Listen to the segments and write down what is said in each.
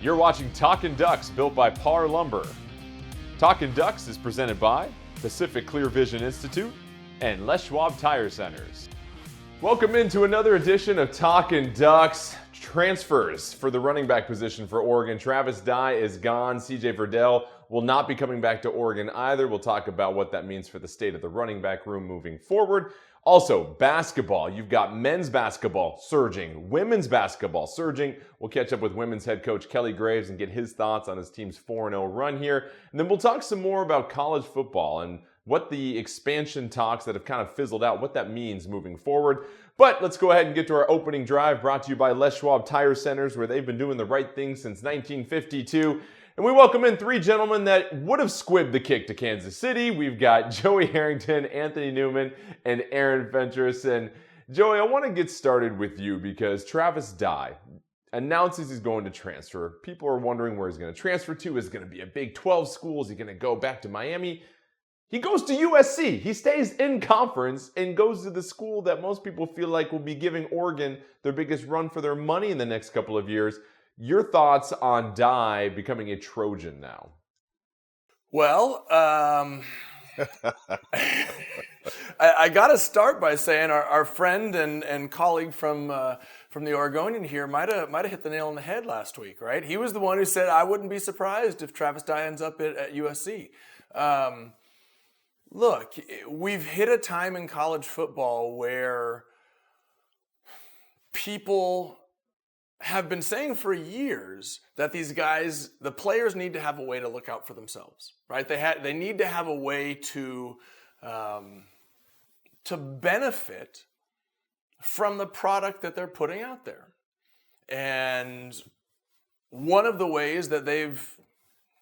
You're watching Talkin' Ducks, built by Parr Lumber. Talkin' Ducks is presented by Pacific Clear Vision Institute and Les Schwab Tire Centers. Welcome into another edition of Talkin' Ducks. Transfers for the running back position for Oregon. Travis Dye is gone. CJ Verdell will not be coming back to Oregon either. We'll talk about what that means for the state of the running back room moving forward. Also, basketball. You've got men's basketball surging, women's basketball surging. We'll catch up with women's head coach Kelly Graves and get his thoughts on his team's 4-0 run here. And then we'll talk some more about college football and what the expansion talks that have kind of fizzled out, what that means moving forward. But let's go ahead and get to our opening drive, brought to you by Les Schwab Tire Centers, where they've been doing the right thing since 1952. And we welcome in three gentlemen that would have squibbed the kick to Kansas City. We've got Joey Harrington, Anthony Newman, and Aaron Fentress. And Joey, I want to get started with you because Travis Dye announces he's going to transfer. People are wondering where he's going to transfer to. Is it going to be a Big 12 school? Is he going to go back to Miami? He goes to USC. He stays in conference and goes to the school that most people feel like will be giving Oregon their biggest run for their money in the next couple of years. Your thoughts on Dye becoming a Trojan now? Well, I got to start by saying our friend and colleague from the Oregonian here might have hit the nail on the head last week, right? He was the one who said, I wouldn't be surprised if Travis Dye ends up at USC. Look, we've hit a time in college football where people have been saying for years that these guys, the players, need to have a way to look out for themselves, right? They need to have a way to benefit from the product that they're putting out there. And one of the ways that they've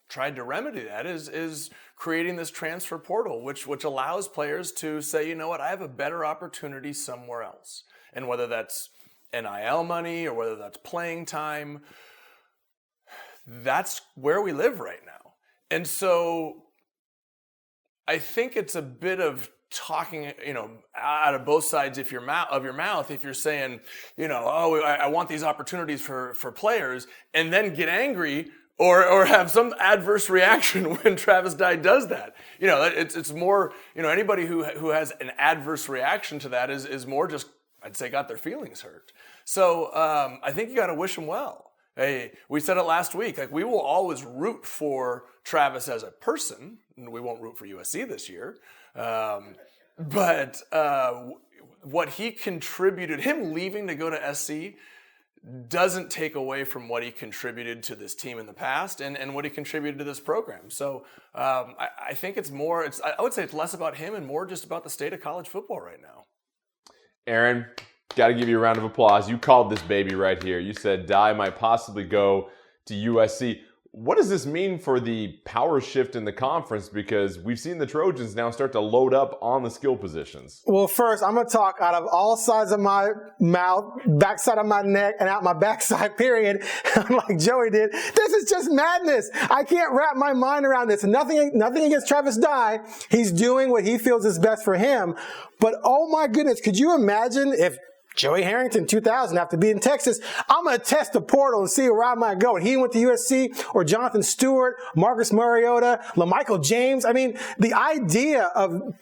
tried to remedy that is creating this transfer portal, which allows players to say, you know what, I have a better opportunity somewhere else. And whether that's NIL money or whether that's playing time, that's where we live right now. And so I think it's a bit of talking, out of both sides of your mouth, if you're saying, I want these opportunities for players, and then get angry or have some adverse reaction when Travis Dye does that. It's more, anybody who has an adverse reaction to that is more just, I'd say, got their feelings hurt. So I think you got to wish him well. Hey, we said it last week, like we will always root for Travis as a person, and we won't root for USC this year. But what he contributed, him leaving to go to SC, doesn't take away from what he contributed to this team in the past and what he contributed to this program. So I think I would say it's less about him and more just about the state of college football right now. Aaron, got to give you a round of applause. You called this baby right here. You said Dye might possibly go to USC. What does this mean for the power shift in the conference? Because we've seen the Trojans now start to load up on the skill positions. Well, first, I'm going to talk out of all sides of my mouth, backside of my neck, and out my backside, period, like Joey did. This is just madness. I can't wrap my mind around this. Nothing against Travis Dye. He's doing what he feels is best for him. But, oh, my goodness, could you imagine if Joey Harrington, 2000, after being in Texas, I'm going to test the portal and see where I might go. And he went to USC, or Jonathan Stewart, Marcus Mariota, LaMichael James. I mean, the idea of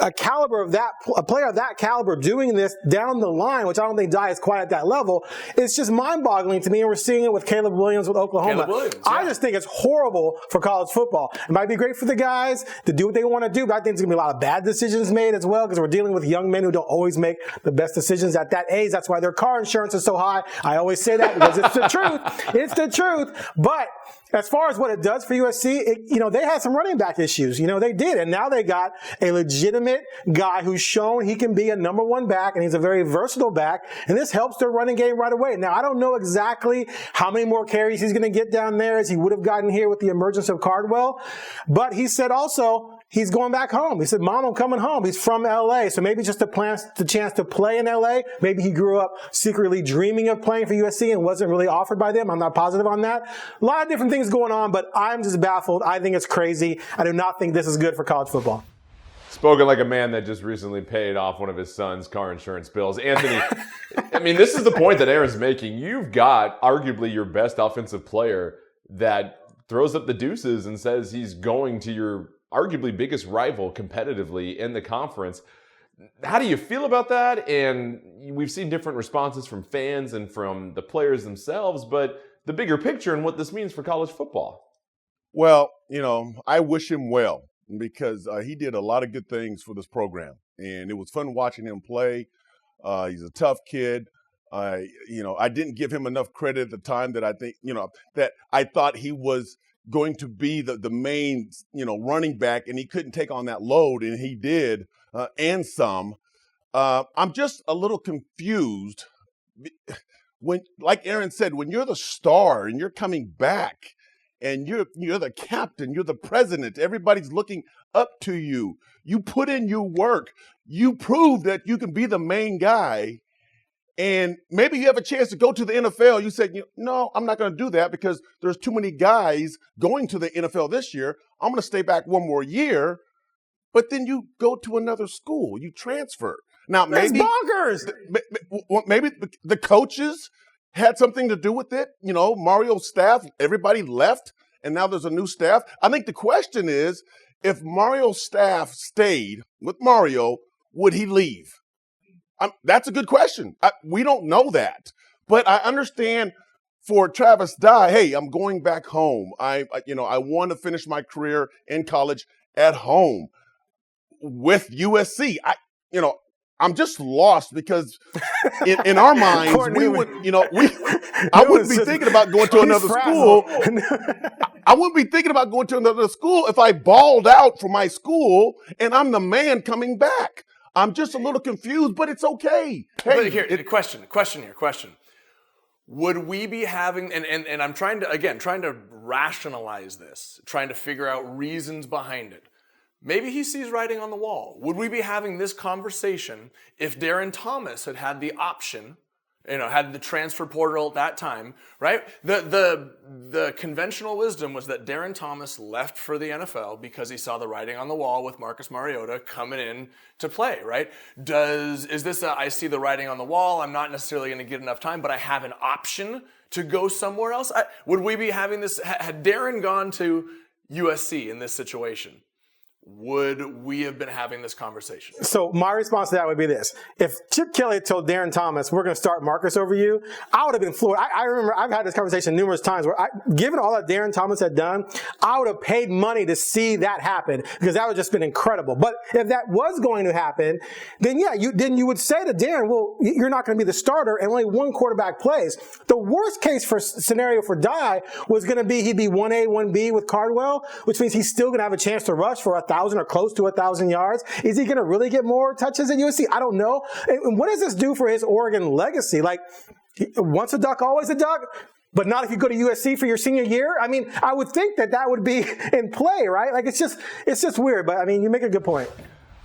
a player of that caliber doing this down the line, which I don't think Dye is quite at that level, it's just mind-boggling to me. And we're seeing it with Caleb Williams with Oklahoma. I just think it's horrible for college football. It might be great for the guys to do what they want to do, but I think there's going to be a lot of bad decisions made as well because we're dealing with young men who don't always make the best decisions at that age. That's why their car insurance is so high. I always say that because it's the truth. It's the truth. But as far as what it does for USC, they had some running back issues. They did. And now they got a legitimate guy who's shown he can be a number one back, and he's a very versatile back. And this helps their running game right away. Now, I don't know exactly how many more carries he's going to get down there as he would have gotten here with the emergence of Cardwell. But he said also he's going back home. He said, Mom, I'm coming home. He's from L.A., so maybe just the chance to play in L.A. Maybe he grew up secretly dreaming of playing for USC and wasn't really offered by them. I'm not positive on that. A lot of different things going on, but I'm just baffled. I think it's crazy. I do not think this is good for college football. Spoken like a man that just recently paid off one of his son's car insurance bills. Anthony, I mean, this is the point that Aaron's making. You've got arguably your best offensive player that throws up the deuces and says he's going to your arguably biggest rival competitively in the conference. How do you feel about that? And we've seen different responses from fans and from the players themselves, but the bigger picture and what this means for college football. Well, I wish him well because he did a lot of good things for this program, and it was fun watching him play. He's a tough kid. I didn't give him enough credit at the time that I think, that I thought he was going to be the main, running back, and he couldn't take on that load, and he did, and some. I'm just a little confused when, like Aaron said, when you're the star and you're coming back and you're the captain, you're the president, everybody's looking up to you. You put in your work. You prove that you can be the main guy. And maybe you have a chance to go to the NFL. You said, no, I'm not going to do that because there's too many guys going to the NFL this year. I'm going to stay back one more year. But then you go to another school. You transfer. Now, That's maybe bonkers. maybe the coaches had something to do with it. Mario's staff, everybody left, and now there's a new staff. I think the question is, if Mario's staff stayed with Mario, would he leave? That's a good question. We don't know that. But I understand for Travis Dye, hey, I'm going back home. I want to finish my career in college at home with USC. I'm just lost because in our minds, I wouldn't be thinking about going to another school. I wouldn't be thinking about going to another school if I balled out for my school and I'm the man coming back. I'm just a little confused, but it's okay. Hey, here, question. Would we be having, and I'm trying to rationalize this, trying to figure out reasons behind it. Maybe he sees writing on the wall. Would we be having this conversation if Darren Thomas had the option, had the transfer portal at that time, right? The conventional wisdom was that Darren Thomas left for the NFL because he saw the writing on the wall with Marcus Mariota coming in to play, right? Is this I see the writing on the wall, I'm not necessarily going to get enough time, but I have an option to go somewhere else? Would we be having this, had Darren gone to USC in this situation, would we have been having this conversation? So my response to that would be this. If Chip Kelly told Darren Thomas, we're going to start Marcus over you, I would have been floored. I remember I've had this conversation numerous times where given all that Darren Thomas had done, I would have paid money to see that happen because that would have just been incredible. But if that was going to happen, then you would say to Darren, well, you're not going to be the starter and only one quarterback plays. The worst case scenario for Dye was going to be he'd be 1A, 1B with Cardwell, which means he's still going to have a chance to rush for 1,000 or close to 1,000 yards. Is he going to really get more touches at USC? I don't know. And what does this do for his Oregon legacy? Like, once a duck, always a duck, but not if you go to USC for your senior year? I mean, I would think that would be in play, right? Like, it's just weird. But, I mean, you make a good point.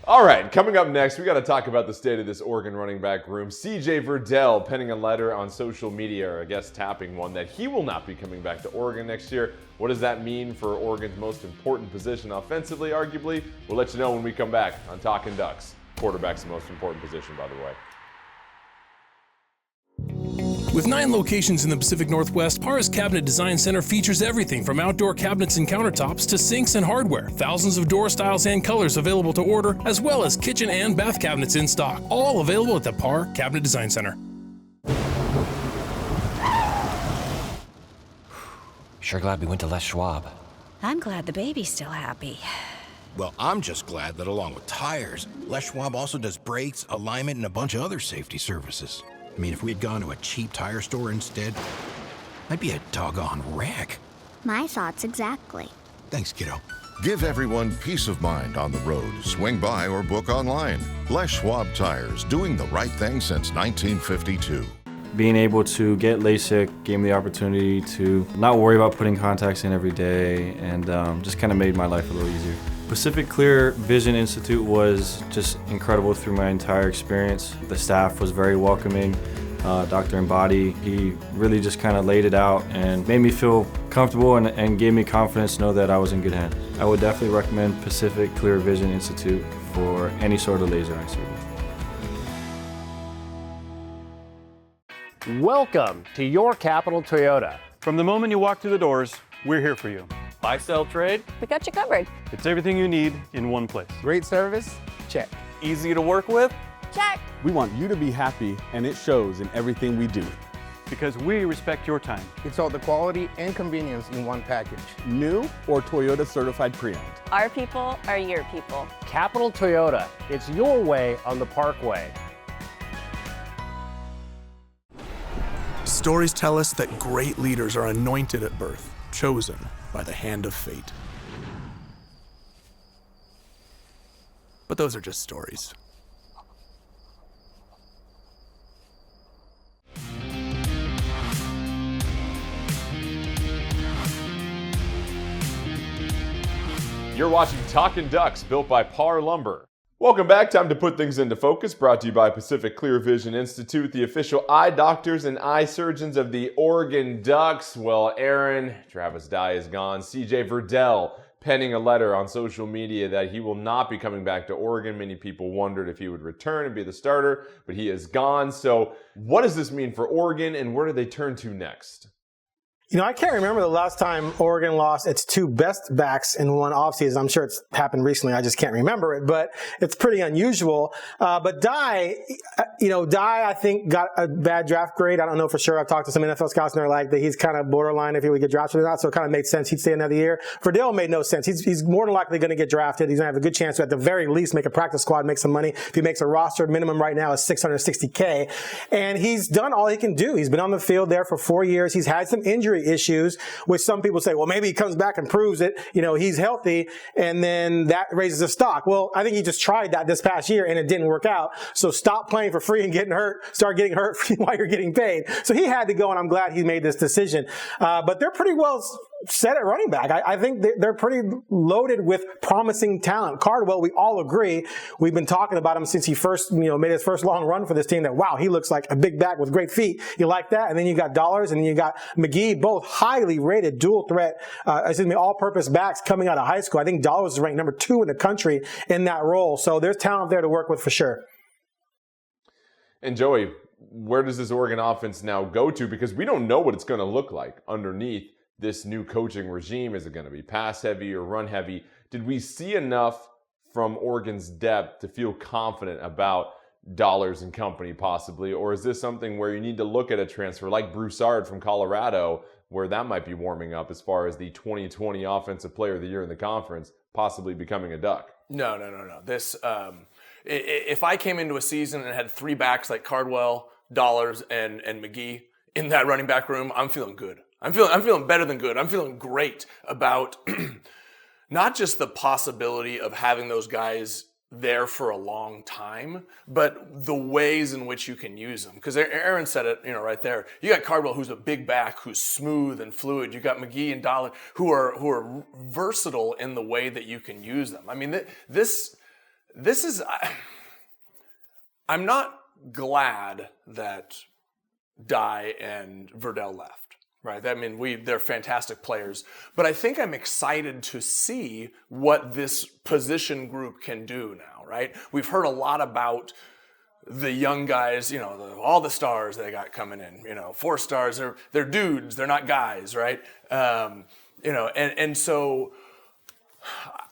All right, coming up next, we got to talk about the state of this Oregon running back room. CJ Verdell penning a letter on social media, or I guess tapping one, that he will not be coming back to Oregon next year. What does that mean for Oregon's most important position offensively, arguably? We'll let you know when we come back on Talkin' Ducks. Quarterback's the most important position, by the way. With 9 locations in the Pacific Northwest, Parr's Cabinet Design Center features everything from outdoor cabinets and countertops to sinks and hardware. Thousands of door styles and colors available to order, as well as kitchen and bath cabinets in stock. All available at the Parr Cabinet Design Center. Sure glad we went to Les Schwab. I'm glad the baby's still happy. Well, I'm just glad that along with tires, Les Schwab also does brakes, alignment, and a bunch of other safety services. I mean, if we had gone to a cheap tire store instead, I'd be a doggone wreck. My thoughts exactly. Thanks, kiddo. Give everyone peace of mind on the road. Swing by or book online. Les Schwab Tires, doing the right thing since 1952. Being able to get LASIK gave me the opportunity to not worry about putting contacts in every day, and just kind of made my life a little easier. Pacific Clear Vision Institute was just incredible through my entire experience. The staff was very welcoming. Dr. Embody, he really just kind of laid it out and made me feel comfortable and gave me confidence to know that I was in good hands. I would definitely recommend Pacific Clear Vision Institute for any sort of laser eye surgery. Welcome to your Capital Toyota. From the moment you walk through the doors, we're here for you. Buy, sell, trade. We got you covered. It's everything you need in one place. Great service? Check. Easy to work with? Check. We want you to be happy, and it shows in everything we do. Because we respect your time. It's all the quality and convenience in one package. New or Toyota certified pre-owned. Our people are your people. Capital Toyota. It's your way on the Parkway. Stories tell us that great leaders are anointed at birth, chosen by the hand of fate. But those are just stories. You're watching Talkin' Ducks, built by Parr Lumber. Welcome back. Time to put things into focus. Brought to you by Pacific Clear Vision Institute, the official eye doctors and eye surgeons of the Oregon Ducks. Well, Aaron, Travis Dye is gone. CJ Verdell penning a letter on social media that he will not be coming back to Oregon. Many people wondered if he would return and be the starter, but he is gone. So what does this mean for Oregon, and where do they turn to next? You know, I can't remember the last time Oregon lost its two best backs in one offseason. I'm sure it's happened recently. I just can't remember it, but it's pretty unusual. But Dye, I think got a bad draft grade. I don't know for sure. I've talked to some NFL scouts and they're like that he's kind of borderline if he would get drafted or not. So it kind of made sense he'd stay another year. Verdell made no sense. He's more than likely going to get drafted. He's going to have a good chance to at the very least make a practice squad, make some money. If he makes a roster, minimum right now is $660K. And he's done all he can do. He's been on the field there for 4 years. He's had some injury issues, which some people say, well, maybe he comes back and proves it, he's healthy, and then that raises his stock. Well, I think he just tried that this past year and it didn't work out. So stop playing for free and getting hurt. Start getting hurt while you're getting paid. So he had to go, and I'm glad he made this decision. But they're pretty well set at running back. I think they're pretty loaded with promising talent. Cardwell, we all agree. We've been talking about him since he first, made his first long run for this team that, wow, he looks like a big back with great feet. You like that? And then you got Dollars and then you got McGee, both highly rated dual threat, all-purpose backs coming out of high school. I think Dollars is ranked number 2 in the country in that role. So there's talent there to work with for sure. And Joey, where does this Oregon offense now go to? Because we don't know what it's going to look like underneath this new coaching regime. Is it going to be pass heavy or run heavy? Did we see enough from Oregon's depth to feel confident about Dollars and company possibly? Or is this something where you need to look at a transfer like Broussard from Colorado, where that might be warming up as far as the 2020 Offensive Player of the Year in the conference possibly becoming a Duck? No. This, if I came into a season and had 3 backs like Cardwell, Dollars, and McGee in that running back room, I'm feeling good. I'm feeling better than good. I'm feeling great about not just the possibility of having those guys there for a long time, but the ways in which you can use them. Because Aaron said it, right there. You got Cardwell, who's a big back, who's smooth and fluid. You got McGee and Dollar, who are versatile in the way that you can use them. I mean, this is. I'm not glad that Dye and Verdell left. Right. I mean, they're fantastic players, but I think I'm excited to see what this position group can do now. Right. We've heard a lot about the young guys, all the stars they got coming in, 4 stars, they're dudes, they're not guys. Right. And so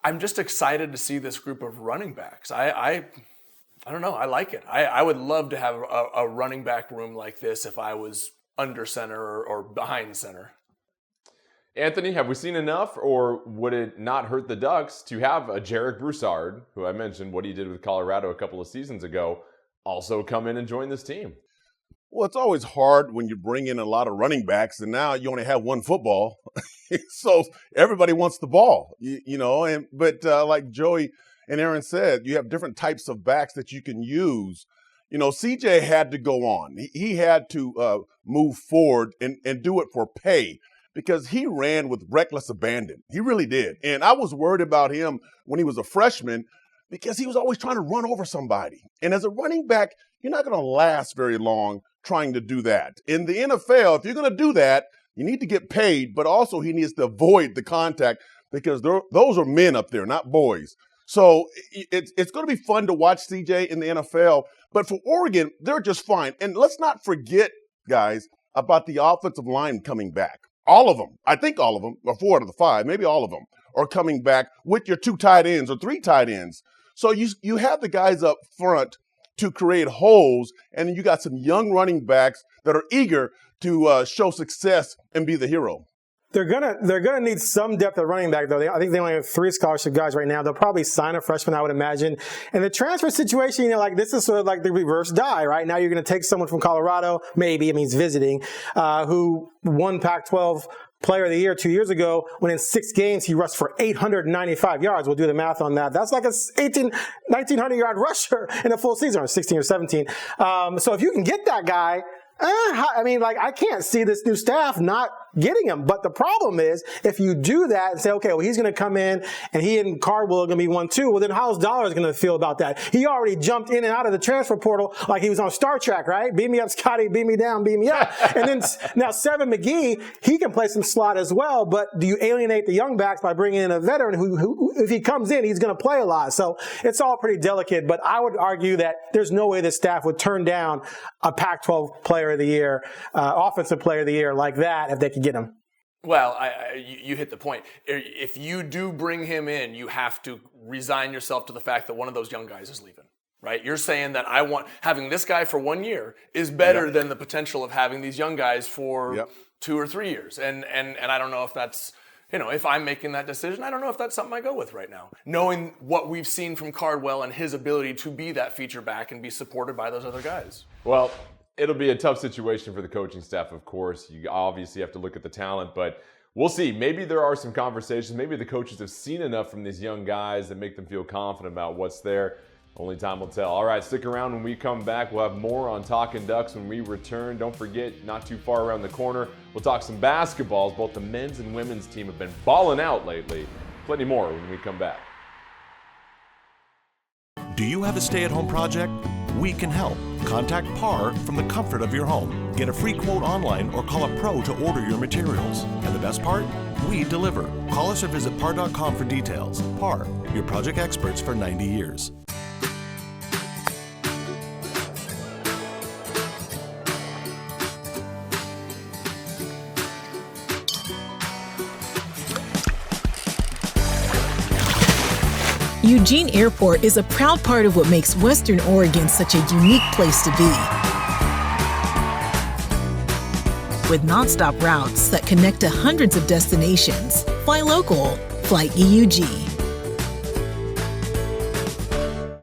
I'm just excited to see this group of running backs. I don't know. I like it. I would love to have a running back room like this if I was under center or behind center. Anthony, have we seen enough, or would it not hurt the Ducks to have a Jarek Broussard, who I mentioned what he did with Colorado a couple of seasons ago, also come in and join this team? Well, it's always hard when you bring in a lot of running backs, and now you only have one football. So everybody wants the ball, but like Joey and Aaron said, you have different types of backs that you can use. CJ had to go on. He had to move forward and do it for pay because he ran with reckless abandon. He really did. And I was worried about him when he was a freshman because he was always trying to run over somebody. And as a running back, you're not going to last very long trying to do that. In the NFL, if you're going to do that, you need to get paid, but also he needs to avoid the contact because those are men up there, not boys. So it's going to be fun to watch CJ in the NFL. But for Oregon, they're just fine. And let's not forget, guys, about the offensive line coming back. all of them, I think all of them, or 4 out of the 5, maybe all of them, are coming back with your 2 tight ends or 3 tight ends. So you have the guys up front to create holes, and then you got some young running backs that are eager to show success and be the hero. They're gonna need some depth at running back, though. I think they only have 3 scholarship guys right now. They'll probably sign a freshman, I would imagine. And the transfer situation, like this is sort of like the reverse die, right? Now you're gonna take someone from Colorado, maybe, I mean, he's visiting, who won Pac-12 Player of the Year 2 years ago, when in 6 games he rushed for 895 yards. We'll do the math on that. That's like a 1,900-yard rusher in a full season, or 16 or 17. So if you can get that guy, I mean, like, I can't see this new staff not getting him. But the problem is, if you do that and say, okay, well, he's going to come in and he and Cardwell are going to be 1-2, well, then how's Dollar going to feel about that? He already jumped in and out of the transfer portal like he was on Star Trek, right? Beam me up, Scotty, beam me down, beam me up. And then now Seven McGee, he can play some slot as well, but do you alienate the young backs by bringing in a veteran who if he comes in, he's going to play a lot? So it's all pretty delicate, but I would argue that there's no way the staff would turn down a Pac-12 Player of the Year, Offensive Player of the Year like that if they could get him. Well, you hit the point. If you do bring him in, you have to resign yourself to the fact that one of those young guys is leaving, right? You're saying that having this guy for 1 year is better than the potential of having these young guys for 2 or 3 years. And I don't know if that's, if I'm making that decision, I don't know if that's something I go with right now. Knowing what we've seen from Cardwell and his ability to be that feature back and be supported by those other guys. Well, it'll be a tough situation for the coaching staff, of course. You obviously have to look at the talent, but we'll see. Maybe there are some conversations. Maybe the coaches have seen enough from these young guys that make them feel confident about what's there. Only time will tell. All right, stick around when we come back. We'll have more on Talkin' Ducks when we return. Don't forget, not too far around the corner, we'll talk some basketballs. Both the men's and women's team have been balling out lately. Plenty more when we come back. Do you have a stay-at-home project? We can help. Contact Parr from the comfort of your home. Get a free quote online or call a pro to order your materials. And the best part? We deliver. Call us or visit parr.com for details. Parr, your project experts for 90 years. Eugene Airport is a proud part of what makes Western Oregon such a unique place to be. With nonstop routes that connect to hundreds of destinations, fly local, fly EUG.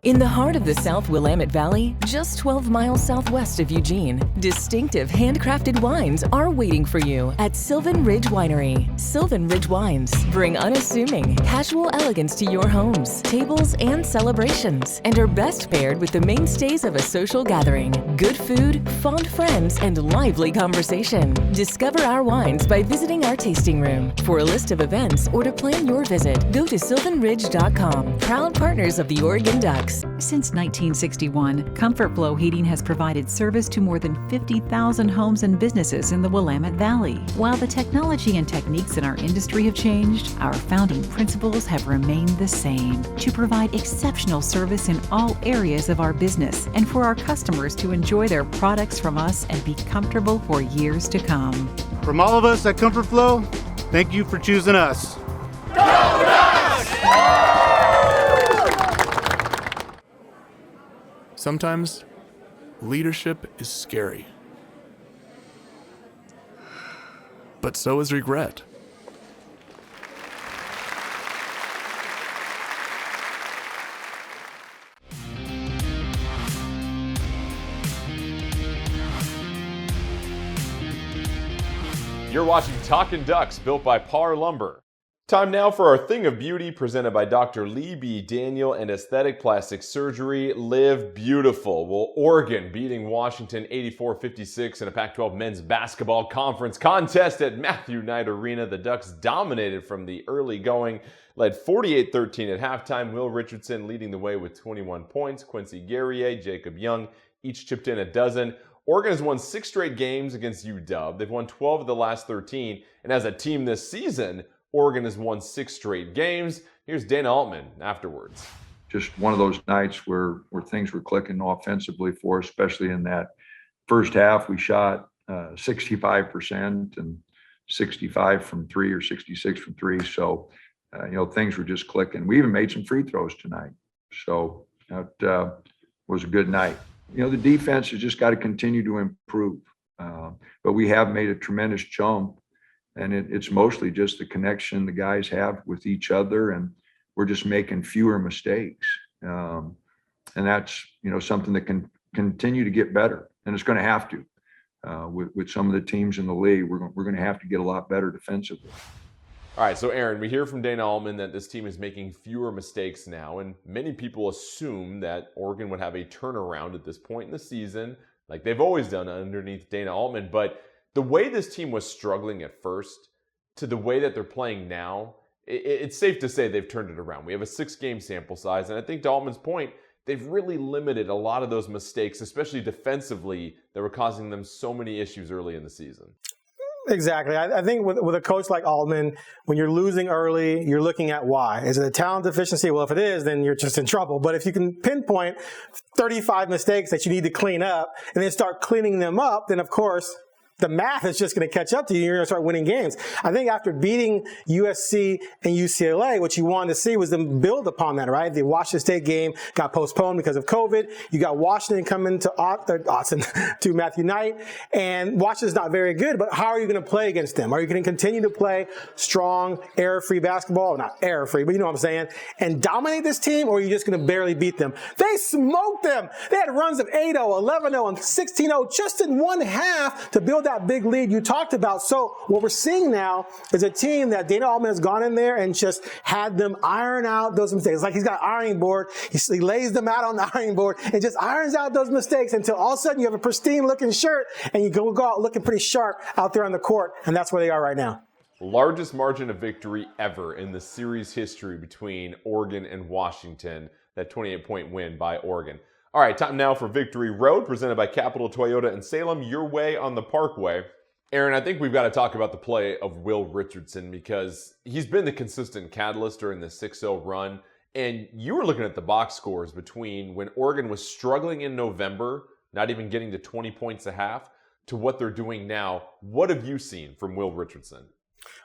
In the heart of the South Willamette Valley, just 12 miles southwest of Eugene, distinctive handcrafted wines are waiting for you at Sylvan Ridge Winery. Sylvan Ridge Wines bring unassuming, casual elegance to your homes, tables, and celebrations, and are best paired with the mainstays of a social gathering: good food, fond friends, and lively conversation. Discover our wines by visiting our tasting room. For a list of events or to plan your visit, go to sylvanridge.com. Proud partners of the Oregon Ducks. Since 1961, Comfort Flow Heating has provided service to more than 50,000 homes and businesses in the Willamette Valley. While the technology and techniques in our industry have changed, our founding principles have remained the same: to provide exceptional service in all areas of our business and for our customers to enjoy their products from us and be comfortable for years to come. From all of us at Comfort Flow, thank you for choosing us. Go Ducks! Sometimes leadership is scary, but so is regret. You're watching Talkin' Ducks, built by Parr Lumber. Time now for our Thing of Beauty, presented by Dr. Lee B. Daniel and Aesthetic Plastic Surgery. Live beautiful. Well, Oregon beating Washington 84-56 in a Pac-12 men's basketball conference contest at Matthew Knight Arena. The Ducks dominated from the early going, led 48-13 at halftime. Will Richardson leading the way with 21 points. Quincy Guerrier, Jacob Young each chipped in a dozen. Oregon has won 6 straight games against UW. They've won 12 of the last 13. And as a team this season, Oregon has won 6 straight games. Here's Dana Altman afterwards. Just one of those nights where things were clicking offensively for us, especially in that first half. We shot 65% and 65 from three or 66 from three. So, things were just clicking. We even made some free throws tonight. So that was a good night. The defense has just got to continue to improve. But we have made a tremendous jump, and it's mostly just the connection the guys have with each other, and we're just making fewer mistakes. And that's, something that can continue to get better, and it's going to have to. With some of the teams in the league, we're going to have to get a lot better defensively. All right, so Aaron, we hear from Dana Altman that this team is making fewer mistakes now, and many people assume that Oregon would have a turnaround at this point in the season, like they've always done underneath Dana Altman. But the way this team was struggling at first to the way that they're playing now, it's safe to say they've turned it around. We have a 6-game sample size, and I think to Altman's point, they've really limited a lot of those mistakes, especially defensively, that were causing them so many issues early in the season. Exactly. I think with a coach like Altman, when you're losing early, you're looking at why. Is it a talent deficiency? Well, if it is, then you're just in trouble. But if you can pinpoint 35 mistakes that you need to clean up and then start cleaning them up, then of course the math is just going to catch up to you. You're going to start winning games. I think after beating USC and UCLA, what you wanted to see was them build upon that, right? The Washington State game got postponed because of COVID. You got Washington coming to Matthew Knight, and Washington's not very good, but how are you going to play against them? Are you going to continue to play strong, error-free basketball? Not error-free, but you know what I'm saying, and dominate this team, or are you just going to barely beat them? They smoked them. They had runs of 8-0, 11-0, and 16-0 just in one half to build that big lead you talked about. So what we're seeing now is a team that Dana Altman has gone in there and just had them iron out those mistakes. It's like he's got an ironing board. He lays them out on the ironing board and just irons out those mistakes until all of a sudden you have a pristine looking shirt and you go out looking pretty sharp out there on the court. And that's where they are right now. Largest margin of victory ever in the series history between Oregon and Washington, that 28-point win by Oregon. All right, time now for Victory Road, presented by Capital Toyota in Salem, your way on the Parkway. Aaron, I think we've got to talk about the play of Will Richardson because he's been the consistent catalyst during the 6-0 run. And you were looking at the box scores between when Oregon was struggling in November, not even getting to 20 points a half, to what they're doing now. What have you seen from Will Richardson?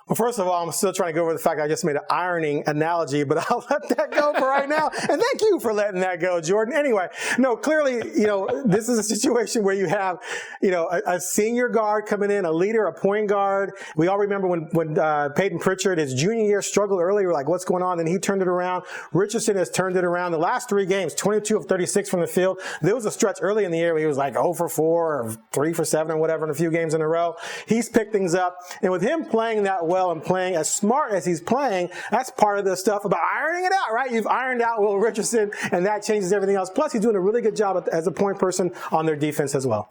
Well, first of all, I'm still trying to go over the fact I just made an ironing analogy, but I'll let that go for right now. And thank you for letting that go, Jordan. Anyway, no, clearly, this is a situation where you have, a senior guard coming in, a leader, a point guard. We all remember when Peyton Pritchard, his junior year, struggled early. We're like, what's going on? And he turned it around. Richardson has turned it around. The last 3 games, 22 of 36 from the field. There was a stretch early in the year where he was like 0 for 4 or 3 for 7 or whatever in a few games in a row. He's picked things up. And with him playing that well and playing as smart as he's playing, that's part of the stuff about ironing it out, right? You've ironed out Will Richardson, and that changes everything else. Plus, he's doing a really good job as a point person on their defense as well.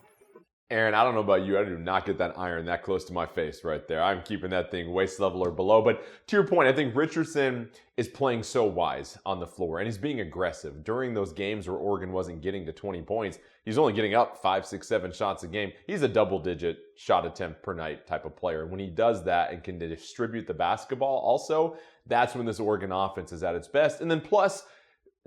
Aaron, I don't know about you. I do not get that iron that close to my face right there. I'm keeping that thing waist level or below. But to your point, I think Richardson is playing so wise on the floor, and he's being aggressive. During those games where Oregon wasn't getting to 20 points, he's only getting up 5, 6, 7 shots a game. He's a double-digit shot attempt per night type of player. And when he does that and can distribute the basketball also, that's when this Oregon offense is at its best. And then plus,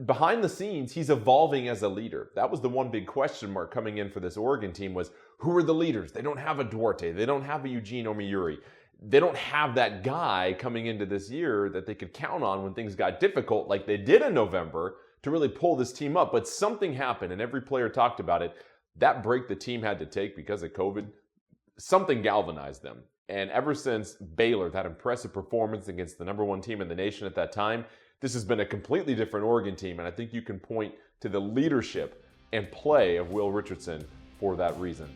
behind the scenes, he's evolving as a leader. That was the one big question mark coming in for this Oregon team was, who are the leaders? They don't have a Duarte. They don't have a Eugene Airport. They don't have that guy coming into this year that they could count on when things got difficult like they did in November to really pull this team up. But something happened, and every player talked about it. That break the team had to take because of COVID, something galvanized them. And ever since Baylor, that impressive performance against the #1 team in the nation at that time, this has been a completely different Oregon team, and I think you can point to the leadership and play of Will Richardson for that reason.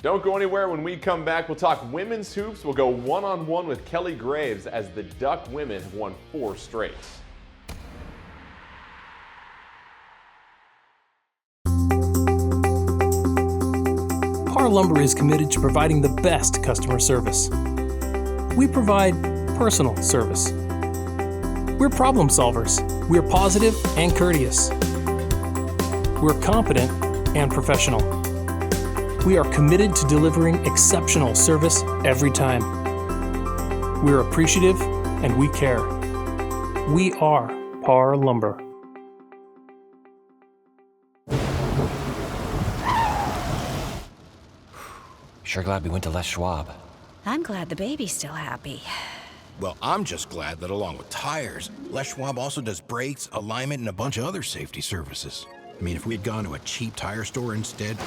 Don't go anywhere. When we come back, we'll talk women's hoops. We'll go one-on-one with Kelly Graves as the Duck women have won 4 straight. Parr Lumber is committed to providing the best customer service. We provide personal service. We're problem solvers. We're positive and courteous. We're competent and professional. We are committed to delivering exceptional service every time. We're appreciative and we care. We are Parr Lumber. Sure glad we went to Les Schwab. I'm glad the baby's still happy. Well, I'm just glad that along with tires, Les Schwab also does brakes, alignment, and a bunch of other safety services. I mean, if we had gone to a cheap tire store instead,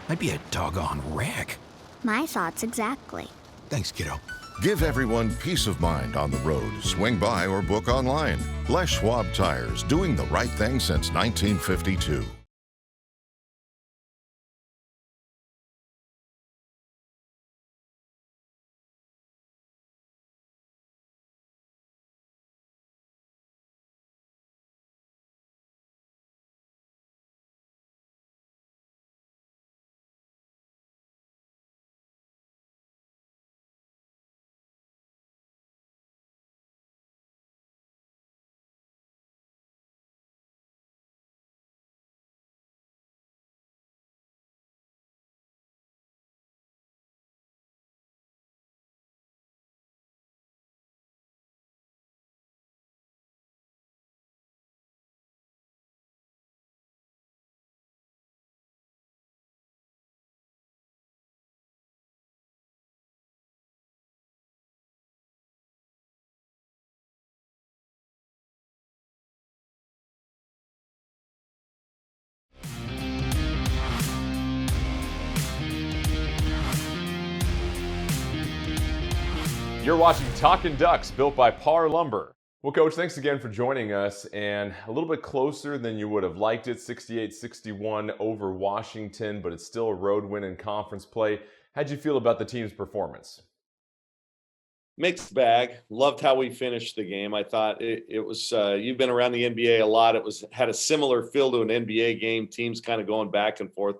I'd be a doggone wreck. My thoughts exactly. Thanks, kiddo. Give everyone peace of mind on the road. Swing by or book online. Les Schwab Tires, doing the right thing since 1952. You're watching Talkin' Ducks, built by Parr Lumber. Well, Coach, thanks again for joining us, and a little bit closer than you would have liked it, 68-61 over Washington, but it's still a road win in conference play. How'd you feel about the team's performance? Mixed bag. Loved how we finished the game. I thought it was, you've been around the NBA a lot. Had a similar feel to an NBA game. Teams kind of going back and forth.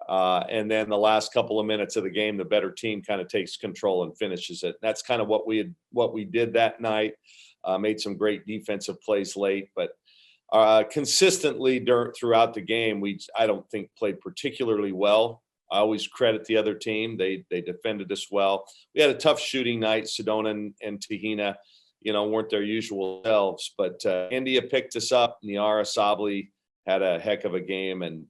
And then the last couple of minutes of the game, the better team kind of takes control and finishes it. That's kind of what we did that night. Made some great defensive plays late, but consistently throughout the game, I don't think played particularly well. I always credit the other team. They defended us well. We had a tough shooting night. Sedona and Tahina, weren't their usual selves, but India picked us up. Niara Sabli had a heck of a game, and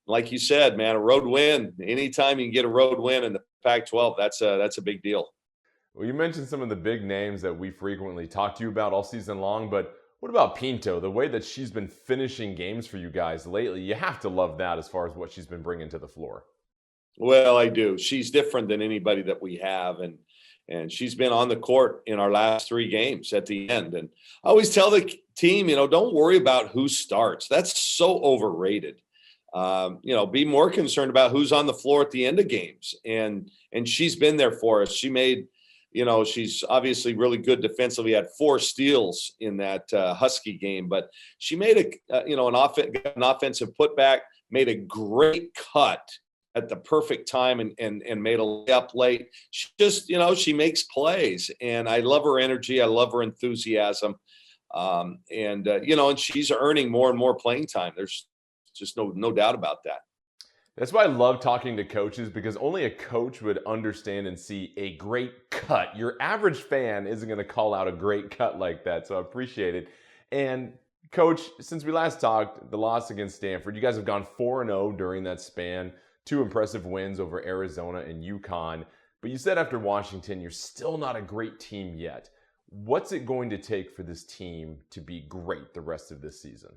like you said, man, a road win. Anytime you can get a road win in the Pac-12, that's a big deal. Well, you mentioned some of the big names that we frequently talk to you about all season long, but what about Pinto? The way that she's been finishing games for you guys lately, you have to love that as far as what she's been bringing to the floor. Well, I do. She's different than anybody that we have, and she's been on the court in our last 3 games at the end. And I always tell the team, don't worry about who starts. That's so overrated. Be more concerned about who's on the floor at the end of games. And she's been there for us. She made, she's obviously really good defensively. Had 4 steals in that Husky game, but she made an offensive putback, made a great cut at the perfect time and made a layup late. She just, she makes plays, and I love her energy. I love her enthusiasm. And she's earning more and more playing time. There's just no doubt about that. That's why I love talking to coaches, because only a coach would understand and see a great cut. Your average fan isn't going to call out a great cut like that, so I appreciate it. And Coach, since we last talked, the loss against Stanford, you guys have gone 4-0 during that span, 2 impressive wins over Arizona and UConn. But you said after Washington, you're still not a great team yet. What's it going to take for this team to be great the rest of this season?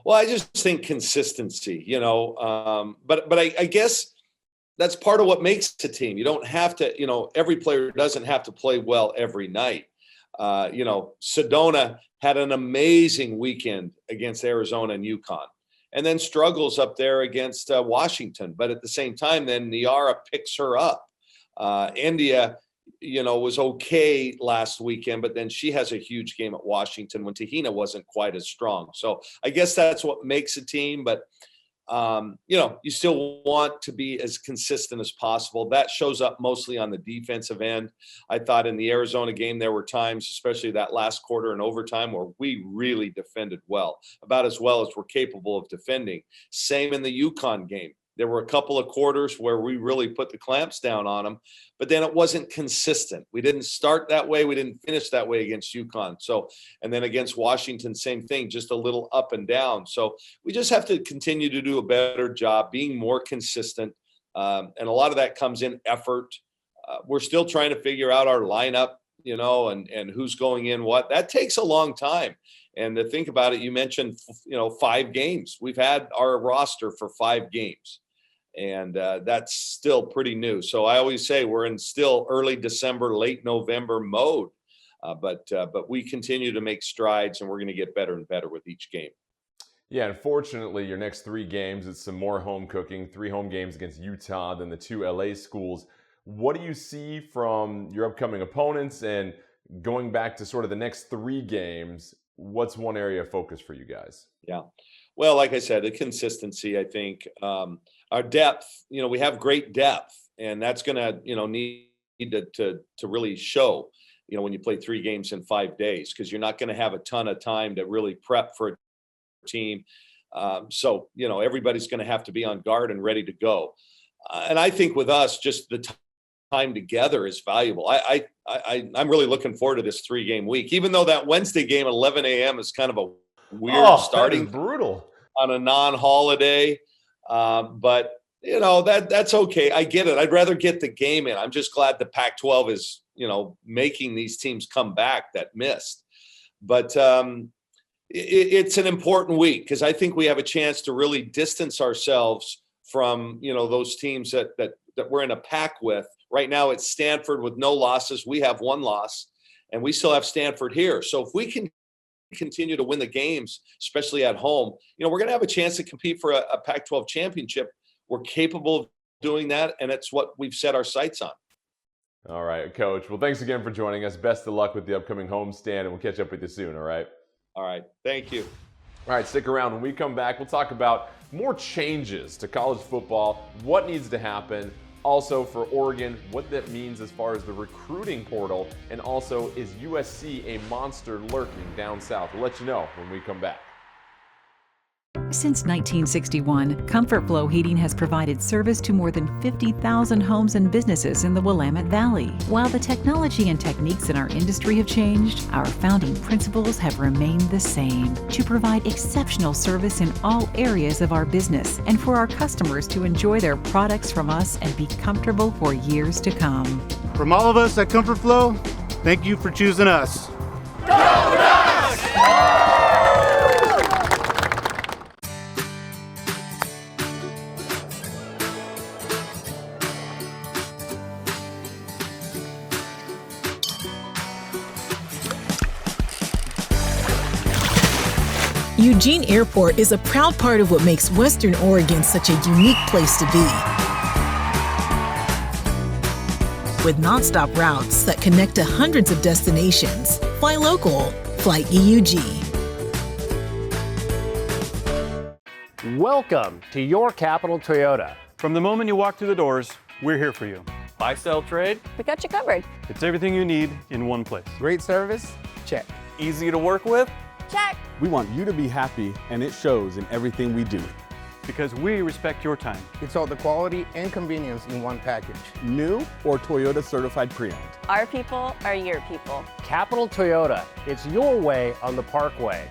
Well, I just think consistency, but I guess that's part of what makes a team. You don't have to, every player doesn't have to play well every night. Sedona had an amazing weekend against Arizona and UConn, and then struggles up there against Washington. But at the same time, then Niara picks her up. India, was okay last weekend, but then she has a huge game at Washington when Tahina wasn't quite as strong. So I guess that's what makes a team, but you still want to be as consistent as possible. That shows up mostly on the defensive end. I thought in the Arizona game, there were times, especially that last quarter and overtime, where we really defended well, about as well as we're capable of defending. Same in the UConn game. There were a couple of quarters where we really put the clamps down on them, but then it wasn't consistent. We didn't start that way. We didn't finish that way against UConn. So, and then against Washington, same thing, just a little up and down. So we just have to continue to do a better job being more consistent. And a lot of that comes in effort. We're still trying to figure out our lineup, and who's going in what. That takes a long time. And to think about it, you mentioned, 5 games. We've had our roster for 5 games. And that's still pretty new. So I always say we're in still early December, late November mode. But we continue to make strides, and we're going to get better and better with each game. Yeah, unfortunately, your next 3 games, it's some more home cooking. 3 home games against Utah, then the 2 LA schools. What do you see from your upcoming opponents? And going back to sort of the next 3 games, what's one area of focus for you guys? Yeah. Well, like I said, the consistency, I think. Our depth, we have great depth, and that's going to, need to really show, when you play 3 games in 5 days, because you're not going to have a ton of time to really prep for a team. So, everybody's going to have to be on guard and ready to go. And I think with us, just the time together is valuable. I'm really looking forward to this 3-game week, even though that Wednesday game at 11 a.m. is kind of a weird starting, brutal on a non-holiday. But that's okay. I get it. I'd rather get the game in. I'm just glad the Pac-12 is, making these teams come back that missed. But it's an important week, because I think we have a chance to really distance ourselves from, those teams that we're in a pack with. Right now it's Stanford with no losses. We have 1 loss, and we still have Stanford here. So if we can continue to win the games, especially at home, we're going to have a chance to compete for a Pac-12 championship. We're capable of doing that, and it's what we've set our sights on. All right, Coach. Well, thanks again for joining us. Best of luck with the upcoming homestand, and we'll catch up with you soon, all right? All right. Thank you. All right, stick around. When we come back, we'll talk about more changes to college football, what needs to happen, also for Oregon, what that means as far as the recruiting portal, and also, is USC a monster lurking down south? We'll let you know when we come back. Since 1961, Comfort Flow Heating has provided service to more than 50,000 homes and businesses in the Willamette Valley. While the technology and techniques in our industry have changed, our founding principles have remained the same: to provide exceptional service in all areas of our business, and for our customers to enjoy their products from us and be comfortable for years to come. From all of us at Comfort Flow, thank you for choosing us. Go Ducks! Eugene Airport is a proud part of what makes Western Oregon such a unique place to be. With nonstop routes that connect to hundreds of destinations, fly local, fly EUG. Welcome to your Capital Toyota. From the moment you walk through the doors, we're here for you. Buy, sell, trade. We got you covered. It's everything you need in one place. Great service? Check. Easy to work with? Check. We want you to be happy, and it shows in everything we do. Because we respect your time. It's all the quality and convenience in one package. New or Toyota certified pre-owned. Our people are your people. Capital Toyota. It's your way on the Parkway.